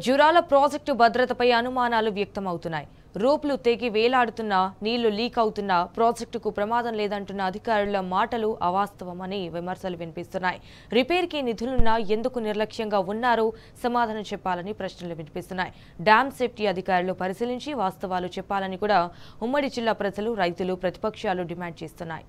Jurala project భద్రతపై అనుమానాలు వ్యక్తమవుతున్నాయి. రూపులు తెగి వేలాడుతున్నా, నీళ్లు లీక్ అవుతున్నా ప్రాజెక్టుకు ప్రమాదం లేదంటున్న అధికారుల మాటలు అవాస్తవమని విమర్శలు వినిపిస్తున్నాయి. రిపేర్కి నిధులున్నా ఎందుకు నిర్లక్ష్యంగా ఉన్నారో సమాధానం చెప్పాలని ప్రశ్నలు వినిపిస్తున్నాయి. డ్యామ్ సేఫ్టీ అధికారులు పరిశీలించి వాస్తవాలు చెప్పాలని కూడా ఉమ్మడి జిల్లా ప్రజలు, రైతులు, ప్రతిపక్షాలు డిమాండ్ చేస్తున్నాయి.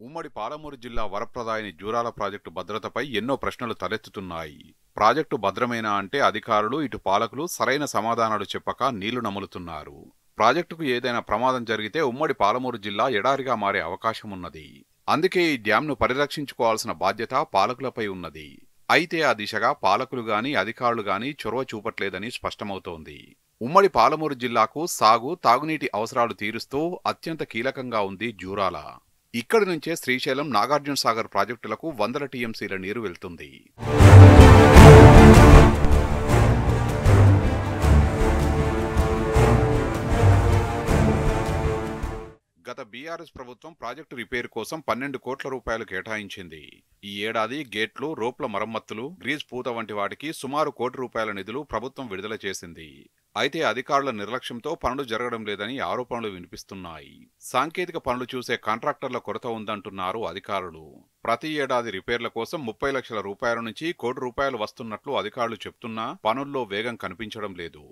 ఉమ్మడి పాలమూరు జిల్లా వరప్రదాయని జూరాల ప్రాజెక్టు భద్రతపై ఎన్నో ప్రశ్నలు తలెత్తుతున్నాయి. ప్రాజెక్టు భద్రమేనా అంటే అధికారులు, ఇటు పాలకులు సరైన సమాధానాలు చెప్పక నీళ్లు నములుతున్నారు. ప్రాజెక్టుకు ఏదైనా ప్రమాదం జరిగితే ఉమ్మడి పాలమూరు జిల్లా ఎడారిగా మారే అవకాశం ఉన్నది. అందుకే ఈ డ్యాంను పరిరక్షించుకోవాల్సిన బాధ్యత పాలకులపై ఉన్నది. అయితే ఆ దిశగా పాలకులు గాని, అధికారులు గాని చొరవ చూపట్లేదని స్పష్టమవుతోంది. ఉమ్మడి పాలమూరు జిల్లాకు సాగు, తాగునీటి అవసరాలు తీరుస్తూ అత్యంత కీలకంగా ఉంది జూరాల. ఇక్కడి నుంచే శ్రీశైలం, నాగార్జున సాగర్ ప్రాజెక్టులకు 100 టీఎంసీల నీరు వెళ్తుంది. గత బీఆర్ఎస్ ప్రభుత్వం ప్రాజెక్టు రిపేర్ కోసం 12 కోట్ల రూపాయలు కేటాయించింది. ఈ ఏడాది గేట్లు, రోప్ల మరమ్మతులు, గ్రీజ్ పూత వంటి వాటికి సుమారు ₹1 కోటి నిధులు ప్రభుత్వం విడుదల చేసింది. అయితే అధికారుల నిర్లక్ష్యంతో పనులు జరగడం లేదని ఆరోపణలు వినిపిస్తున్నాయి. సాంకేతిక పనులు చూసే కాంట్రాక్టర్ల కొరత ఉందంటున్నారు అధికారులు. ప్రతి ఏడాది రిపేర్ల కోసం 30 లక్షల రూపాయల నుంచి ₹1 కోటి వస్తున్నట్లు అధికారులు చెప్తున్నా పనుల్లో వేగం కనిపించడం లేదు.